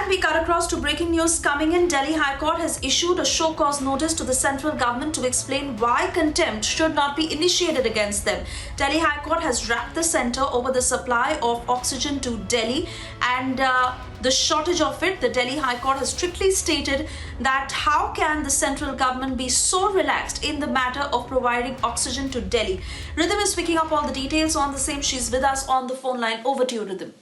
And we cut across to breaking news coming in. Delhi High Court has issued a show cause notice to the central government to explain why contempt should not be initiated against them. Delhi High Court has rapped the centre over the supply of oxygen to Delhi and the shortage of it. The Delhi High Court has strictly stated that how can the central government be so relaxed in the matter of providing oxygen to Delhi. Rhythm is picking up all the details on the same. She's with us on the phone line. Over to you, Rhythm.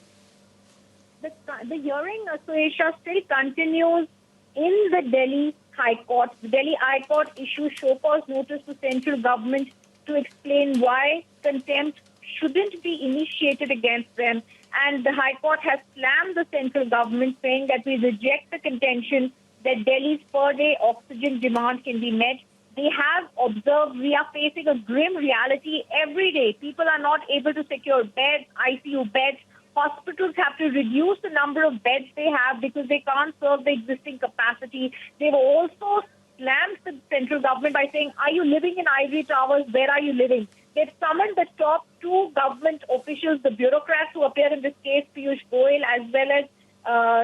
The hearing, Suesha, still continues in the Delhi High Court. The Delhi High Court issued show cause notice to central government to explain why contempt shouldn't be initiated against them. And the High Court has slammed the central government, saying that we reject the contention that Delhi's per-day oxygen demand can be met. They have observed we are facing a grim reality every day. People are not able to secure beds, ICU beds. Hospitals have to reduce the number of beds they have because they can't serve the existing capacity. They've also slammed the central government by saying, are you living in ivory towers? Where are you living? They've summoned the top two government officials, the bureaucrats who appeared in this case, Piyush Goyal, as well as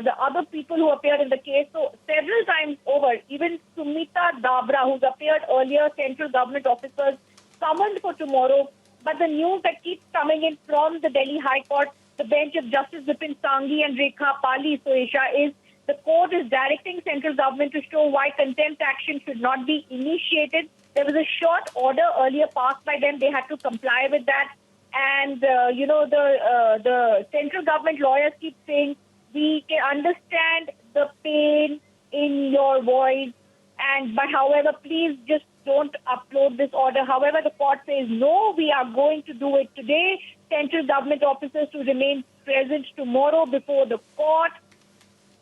the other people who appeared in the case. So several times over, even Sumita Dabra, who's appeared earlier, central government officers summoned for tomorrow. But the news that keeps coming in from the Delhi High Court, the bench of Justice Vipin Sanghi and Rekha Pali, Suesha, is the court is directing central government to show why contempt action should not be initiated. There was a short order earlier passed by them. They had to comply with that. And, the central government lawyers keep saying, we can understand the pain in your voice. But however, please just don't upload this order. However, the court says, no, we are going to do it today. Central government officers to remain present tomorrow before the court.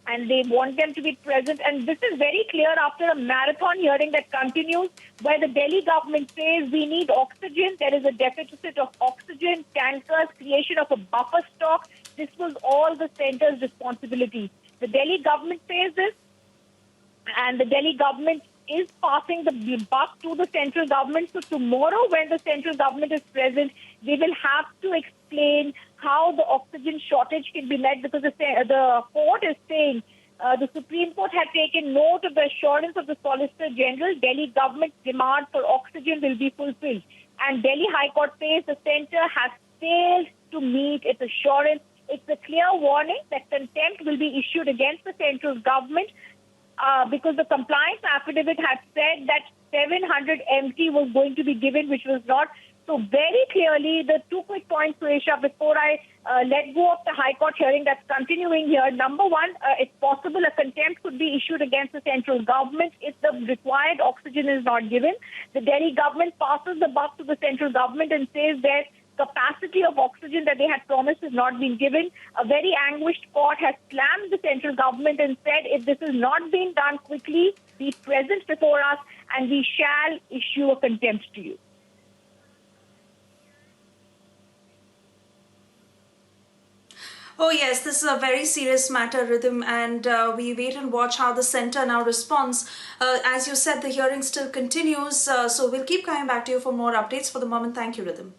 And they want them to be present. And this is very clear after a marathon hearing that continues, where the Delhi government says we need oxygen. There is a deficit of oxygen, tankers, creation of a buffer stock. This was all the centre's responsibility. The Delhi government says this, and the Delhi government is passing the buck to the central government. So tomorrow, when the central government is present, they will have to explain how the oxygen shortage can be met, because the court is saying the Supreme Court had taken note of the assurance of the Solicitor General. Delhi government's demand for oxygen will be fulfilled. And Delhi High Court says the centre has failed to meet its assurance. It's a clear warning that contempt will be issued against the central government because the compliance affidavit had said that 700 MT was going to be given, which was not. So very clearly, the two quick points, Suesha, before I let go of the High Court hearing that's continuing here. Number one, it's possible a contempt could be issued against the central government if the required oxygen is not given. The Delhi government passes the buck to the central government and says their capacity of oxygen that they had promised has not been given. A very anguished court has slammed the central government and said, if this is not being done quickly, be present before us and we shall issue a contempt to you. Oh yes, this is a very serious matter, Rhythm, and we wait and watch how the centre now responds. As you said, the hearing still continues, so we'll keep coming back to you for more updates. For the moment, thank you, Rhythm.